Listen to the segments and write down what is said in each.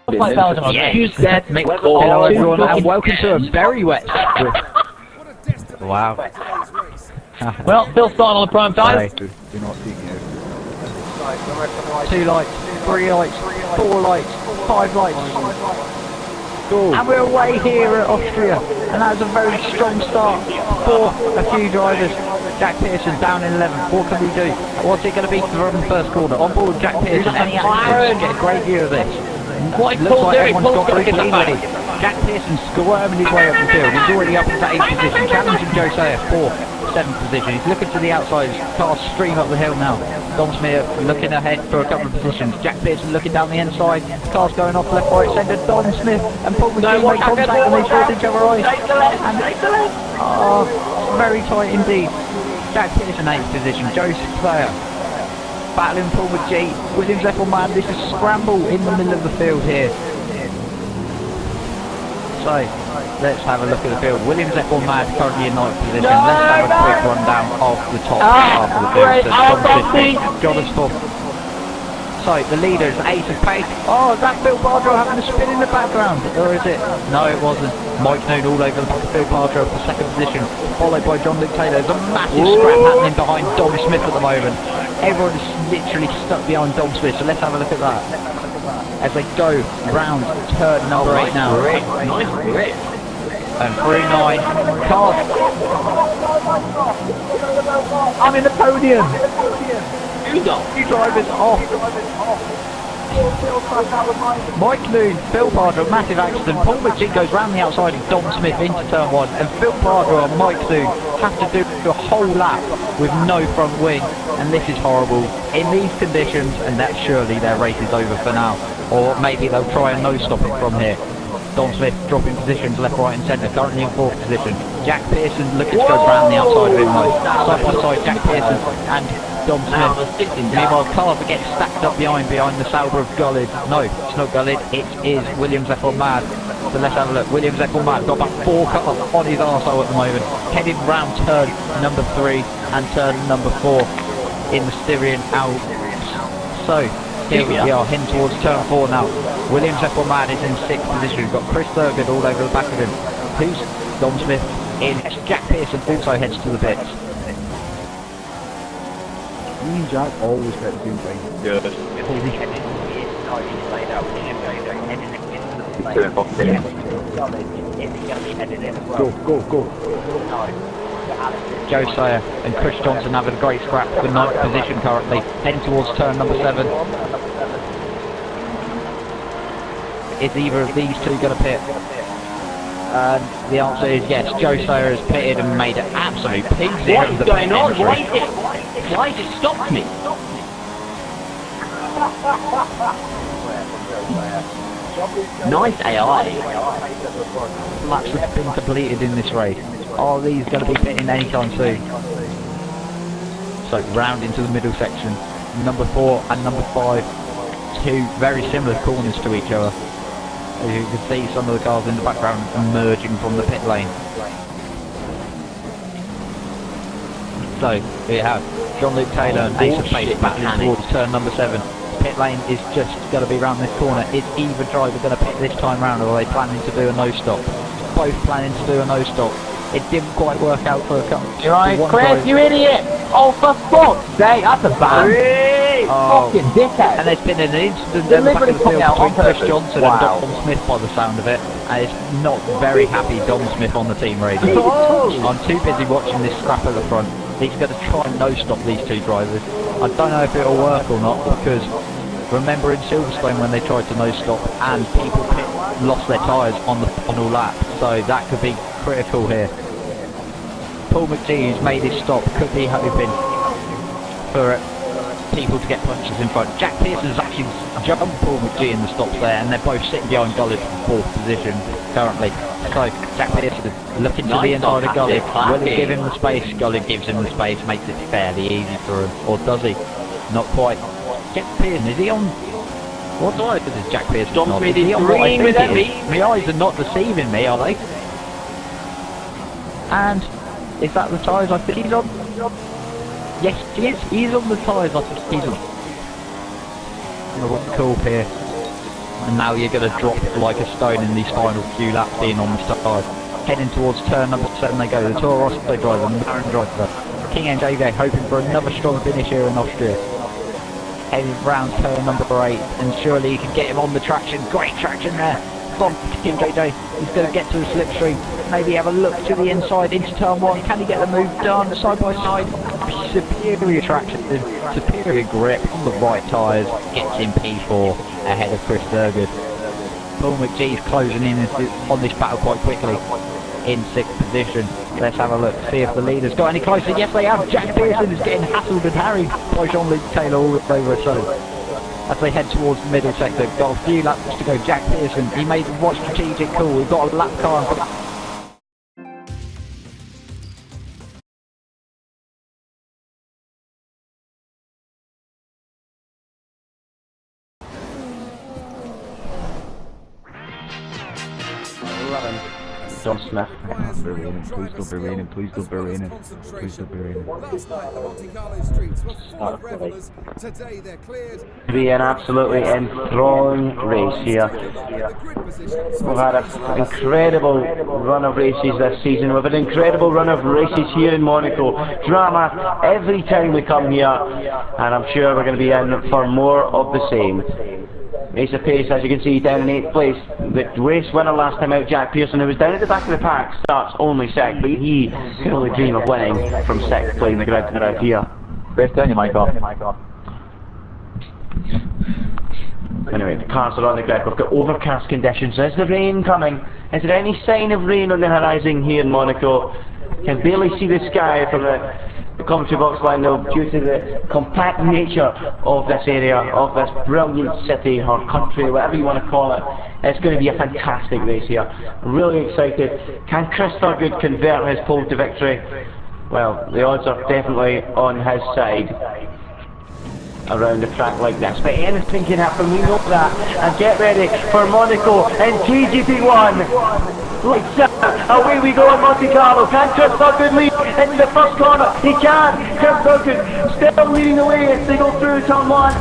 Excuse that, Hello everyone and welcome to a very wet Wow. Well, Phil starting on the prime time. Do not see you. 2 lights, 3 lights, 4 lights, 5 lights. Go. And we're away here at Austria, and that was a very strong start for a few drivers. Jack Pearson down in 11th. What can we do? What's it going to be from the first corner? On board Jack Pearson. Any accidents? Get a great view of this. Looks like everyone's got very clean ready. Jack Pearson squirming his way up the field. He's already up into 8th position, challenging Joe Sayer for 7th position. He's looking to the outside. His cars stream up the hill now. Dom Smith looking ahead for a couple of positions. Jack Pearson looking down the inside. Cars going off left, right, centre. Dom Smith and Paul McGee make contact and they force each other eyes. Very tight indeed. Jack Pearson 8th position. Joe Sayer battling Paul McGee. Williams F1 this is scramble in the middle of the field here. So, let's have a look at the field. Williams F1 currently in 9th position. Let's have a quick rundown of the top half of the field. So, John is 4th. So, the leader is Ace of Pace. Oh, is that Phil Bardrow having a spin in the background? Or is it? No, it wasn't. Mike Noon all over the back of Phil Bardrow for 2nd position, followed by John Luke Taylor. There's a massive scrap happening behind Dom Smith at the moment. Everyone is literally stuck behind Dom Smith, so let's have a look at that. As they go round turn number 8 now. Nice grip. And through 9. Cars. I'm in the podium. Two drivers off. Mike Noon, Phil Bardrow, massive accident. Paul McGee goes round the outside of Dom Smith into turn 1, and Phil Bardrow and Mike Noon have to do a whole lap with no front wing, and this is horrible in these conditions, and that surely their race is over for now. Or maybe they'll try and no-stop it from here. Dom Smith dropping positions left, right and centre, currently in 4th position. Jack Pearson looking to go round the outside of him though. Side by side, Jack Pearson and Dom Smith. Meanwhile, cars are getting stacked up behind the Sauber of Gullid. No, it's not Gullid, it is Williams F1 Mad. So let's have a look. Williams F1 Mad got about 4 cars on his arsehole at the moment. Heading round turn number 3 and turn number 4 in the Styrian Alps. So, here we are, heading towards turn 4 now. Williams F1 Mad is in 6th position. We've got Chris Thurgood all over the back of him. Who's Dom Smith in? Jack Pearson also heads to the pits. Me and Jack always get the same thing. Good. Go. Joe Sayer and Chris Johnson having a great scrap for 9th position currently, heading towards turn number 7. Is either of these two going to pit? And the answer is yes. Joe Sayer has pitted and made an absolute pig. What is going on? Why has it stopped me? Nice AI. Laps have been completed in this race. Are these going to be pitting anytime soon? So round into the middle section. Number 4 and number 5. Two very similar corners to each other. As you can see, some of the cars in the background emerging from the pit lane. So, here you have John Luke Taylor and Ace of Pace battling towards turn number 7. Pit lane is just going to be round this corner. Is either driver going to pit this time round, or are they planning to do a no-stop? Both planning to do a no-stop. It didn't quite work out for a couple. You're right, Chris, you idiot! Oh, for fuck's sake, that's a ban! Fucking dickhead! And there's been an incident in the back of the field between Chris Johnson and Dom Smith by the sound of it, and it's not very happy Dom Smith on the team radio. I'm too busy watching this scrap at the front. He's going to try and no-stop these two drivers. I don't know if it'll work or not, because remember in Silverstone when they tried to no-stop and people lost their tyres on the final lap, so that could be critical here. Paul McGee, who's made his stop, could be hoping for people to get punches in front. Jack Pearson's actually jumped Paul McGee in the stops there, and they're both sitting behind Gullid for 4th position currently. So Jack Pearson looking to the inside of Gullid. Will he give him the space? Gullid gives him the space, makes it fairly easy for him. Or does he? Not quite. Jack Pearson, is he on? What side is Jack Pearson on? Is he on what I think it is? My eyes are not deceiving me, are they? And is that the tyres I think he's on? Yes, he is. He's on the tyres I think he's on. What's cool here? And now you're going to drop like a stone in these final few laps in on the start. Heading towards turn number 7 they go. The Toro Rosso driver, the McLaren driver, King NJV hoping for another strong finish here in Austria. Heading round turn number 8 and surely he can get him on the traction. Great traction there from King JJ. He's going to get to the slipstream. Maybe have a look to the inside into turn 1. Can he get the move done side by side? Superior traction, superior grip on the right tyres. Gets in P4 ahead of Chris Thurgood. Paul McGee's closing in on this battle quite quickly in 6th position. Let's have a look, see if the leaders got any closer. Yes they have. Jack Pearson is getting hassled and harried by Jean-Luc Taylor all over a sudden. As they head towards the middle sector, got a few laps to go. Jack Pearson, he made the right strategic call. We've got a lap car. John Smith. Please don't be raining, please don't be raining, please don't be raining. Be an absolutely enthralling race here. We've had an incredible run of races this season. We've had an incredible run of races here in Monaco. Drama every time we come here, and I'm sure we're going to be in for more of the same. Ace of Pace, as you can see, down in 8th place. The race winner last time out, Jack Pearson, who was down at the back of the pack, starts only 6th, but he can only dream of winning from 6th playing the grid around here. Best down your mic off. Anyway, the cars are on the grid. We've got overcast conditions. Is the rain coming? Is there any sign of rain on the horizon here in Monaco? Can barely see the sky from the commentary box line though, due to the compact nature of this area, of this brilliant city or country, whatever you want to call it. It's going to be a fantastic race here. I'm really excited. Can Chris Thurgood convert his pole to victory? Well, the odds are definitely on his side around a track like this, but anything can happen, we know that. And get ready for Monaco in TGP1. Lights out, away we go in Monte Carlo. Can Chris Thurgood lead into the first corner? He can. Chris Thurgood still leading the way as they go through turn 1.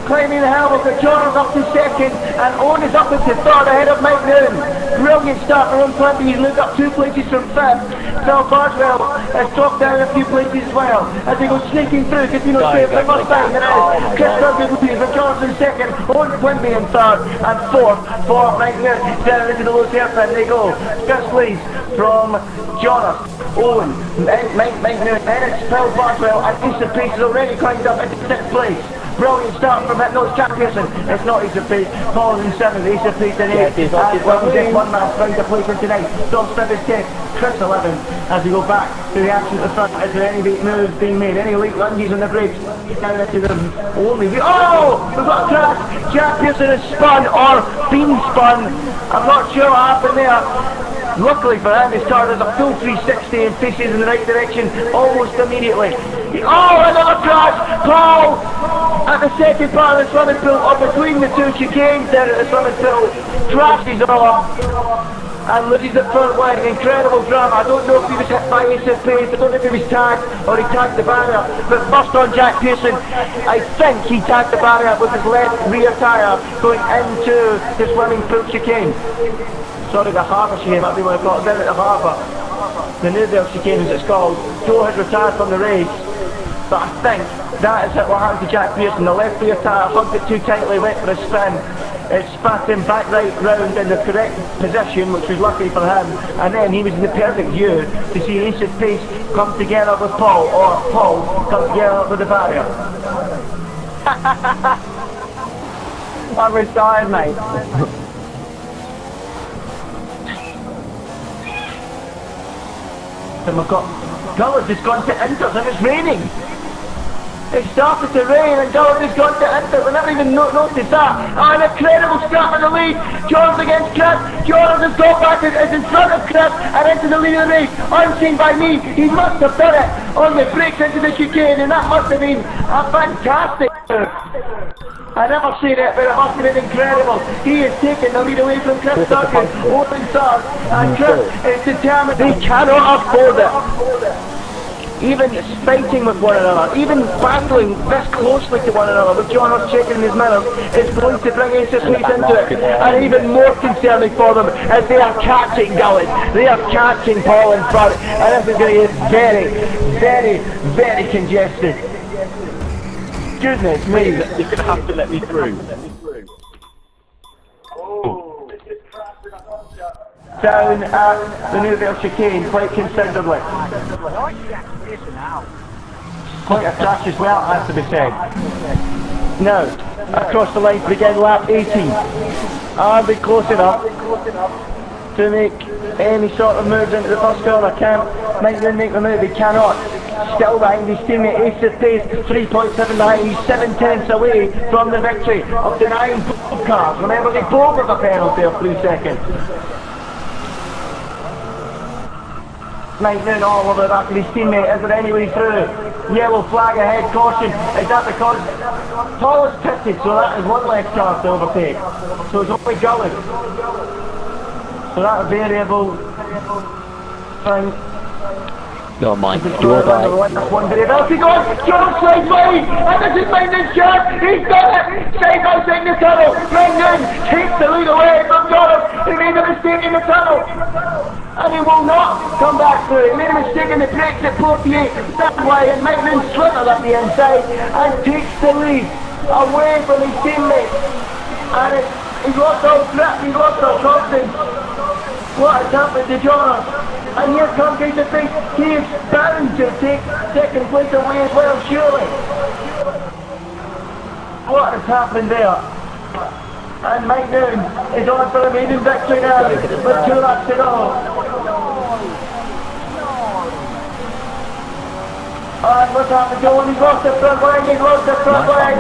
Climbing the hill, we've got Jordan's up to 2nd and Owen is up into 3rd ahead of Mike Noon. Brilliant start from Quenby. He's moved up 2 places from 5th. Phil Barswell has dropped down a few places as well as they go sneaking through. Casino Straight for the first time there is. Chris Thurgood leads with Jordan 2nd, Owen Quenby in 3rd and 4th for Mike Noon. Down into the low hairpin they go. First place from Jonas, Owen, Mike Noon. Then it's Phil Barswell and Ace of Pace has already climbed up into 6th place. Brilliant start from it. No, it's Jack Pearson. It's not Ace of Pace. Paul's in 7th. Ace of Pace in 8th. And well, we get one man found a place for tonight. Dom Smith is 10th. Chris 11th. As we go back to the action at the front, is there any big moves being made? Any late lunges on the brakes? Down into the only. Oh! We've got a crash. Jack Pearson has spun or been spun. I'm not sure what happened there. Luckily for him, he started a full 360 and faces in the right direction almost immediately. Oh, another crash! Paul! At the second part of the swimming pool, or between the 2 chicanes there at the swimming pool, crashes off and loses it for one. Incredible drama. I don't know if he was hit by Ace of Pace, I don't know if he was tagged or he tagged the barrier, but first on Jack Pearson, I think he tagged the barrier with his left rear tyre going into the swimming pool chicane. Sorry, the harbour chicane, whatever you want to call it, down at the harbour. The Newville chicane as it's called. Joe has retired from the race, but I think that is what happened to Jack Pearson. The left rear tyre hugged it too tightly, went for a spin. It spat him back right round in the correct position, which was lucky for him. And then he was in the perfect view to see Ace of Pace come together with Paul, or Paul come together with the barrier. I'm retired, mate. And we've got Gullard has gone to Inter and it's raining. It started to rain and Gullard has gone to Inter. We never even noticed that. Oh, an incredible start in the lead. Jordan against Chris. Jordan has got back, is in front of Chris and into the lead of the race. Unseen by me. He must have done it on the brakes into the chicane, and that must have been a fantastic move. I never seen it, but it must have been incredible. He is taking the lead away from Chris Thurgood, open third, and Chris is determined he cannot afford it. even fighting with one another, even battling this closely to one another, with Jonas checking his mirrors, is going to bring Ace of Spades into it. And even more concerning for them, as they are catching Gullen, they are catching Paul in front, and this is going to get very, very, very congested. Goodness me. You're going to have to let me through. Down at the Newville chicane quite considerably. Quite a crash as well, has to be said. Now, across the line to begin lap 18. Are they close enough to make any sort of moves into the first corner? Might they make the move? He cannot. Still behind his teammate Ace of Pace, 3.7 behind. He's 7/10 away from the victory of the 9 cars. Remember, they both have a penalty of 3 seconds. Right now, all over after his teammate. Is there any way through? Yellow flag ahead, caution. Is that because Paul is pitted, so that is one left car to overtake. So it's only Gullen. So that variable thing. No, mine. You're right. That's one variability going. John slides by, and this is Magnan's shot. He's done it. Safe outside the tunnel. Magnan takes the lead away from Jonas. He made a mistake in the tunnel. And he will not come back through. He made a mistake in the brakes at 48. That's why Magnan slithered up the inside and takes the lead away from his teammates. And he's lost all grip, he's lost all confidence. What has happened to Jonas? And here comes Ace of Spades. He is bound to take second place away as well, surely. What has happened there? And Magnan is on for a maiden victory now, with 2 laps to go. And what's happened to him? He's lost the front line, he's lost the front line.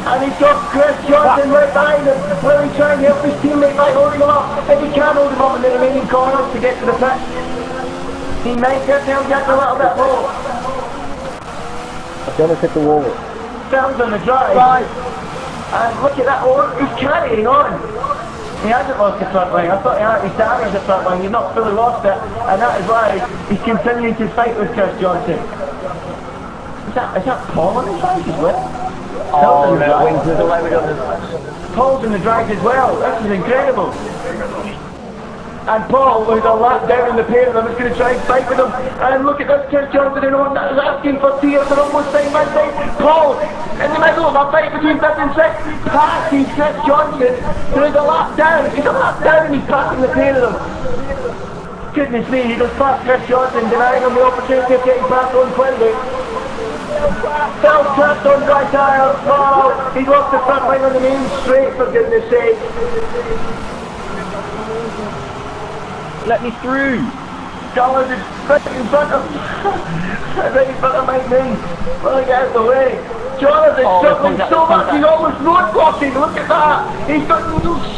And he's got Chris Johnson right behind him. Will he try and help his teammate by holding him up? If he can hold him up in the remaining corners to get to the pit, he might get him just a little bit low. Jonas hit the wall. Sounds on the drive. And look at that, he's carrying on. He hasn't lost the front line. I thought he had his damage the front line. He's not fully lost it, and that is why he's continuing to fight with Chris Johnson. Is that Paul on the drive as well? Oh, no, wings with the way on this. Paul's in the drive as well. This is incredible. And Paul, who's a lap down in the pair of them, is going to try and fight with him. And look at this, Chris Johnson and Owen that is asking for tears. They're almost side by side. Paul, in the middle of a fight between 5th and 6th, passing Chris Johnson, who is a lap down. He's a lap down and he's passing the pair of them. Goodness me, he goes past Chris Johnson, denying him the opportunity of getting past on Quenby. Fell trapped on dry tyres. Oh, he's lost the front line on the main straight, for goodness sake. Let me through. Gullen is right in front of Magnan. Well, get out of the way. Jonas is struggling so much, he's almost road-blocking. Look at that. He's got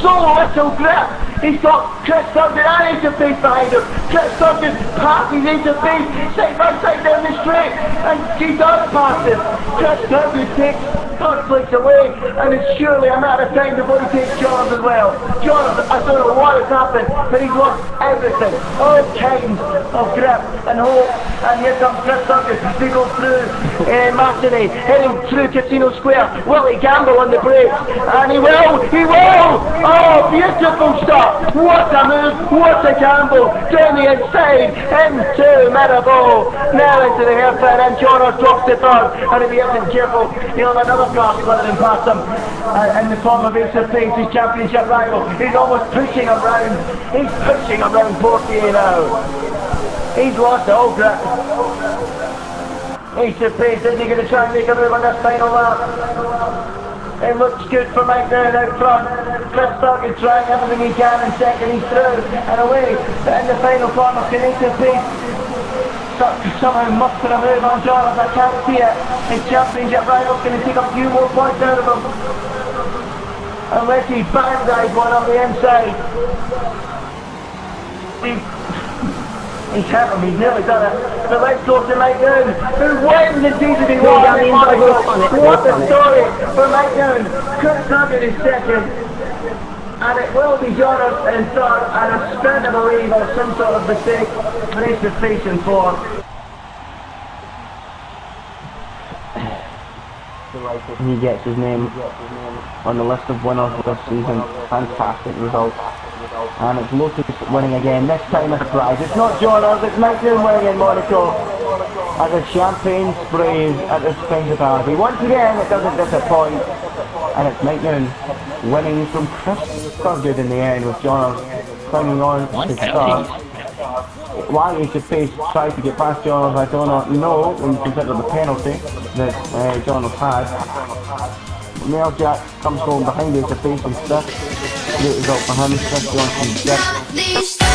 so little grip. He's got Chris Sugden and Ace of Spades behind him. Chris Sugden passes Ace of Spades side by side down the straight, and he does pass him. Chris Sugden takes third place away, and it's surely a matter of time before he takes Jonas as well. Jonas, I don't know what has happened, but he's lost everything. All kinds of grip and hope. And here comes Chris Sugden. They go through Massey, heading through Casino Square. Will he gamble on the brakes? And he will! He will! Oh, beautiful stop! What a move! What a gamble! Down the inside, into Marabou. Now into the hairpin, and Jonas drops the third. And if he isn't careful, he'll have another car sliding past him. In the form of Ace of Spades, his championship rival. He's almost pushing around. He's pushing around Portier now. He's lost all grip. Ace of Spades, is he going to try and make a move on this final lap? It looks good for Magnan out front. Chris Sugden trying everything he can in second, he's through and away. But in the final corner, can Ace of Spades somehow muster a move on Jonas? I can't see it. His championship rival's going to take a few more points out of him. Unless he bandies one on the inside. He's hit him, he's nearly done it. But let's go to Magnan, who wins the TGP1 in Monaco. What a story for Magnan. Chris Sugden is second. And it will be Jonas in third, and a sprint, I believe, or some sort of mistake for Ace of Spades in fourth. He gets his name on the list of winners this season. Fantastic result. And it's Lotus winning again. This time a surprise. It's not Johners, it's Mike Noon winning in Monaco. As a champagne sprays at this principality. Once again, it doesn't disappoint. And it's Mike Noon winning from Chris Thurgood in the end, with Johners clinging on to start. Why he should try to get past Johners, I do not know, when you consider the penalty that Johners had. Neil Jack comes home behind Ace of Face and Stiff. Great result for him. Chris Johnson, Stiff.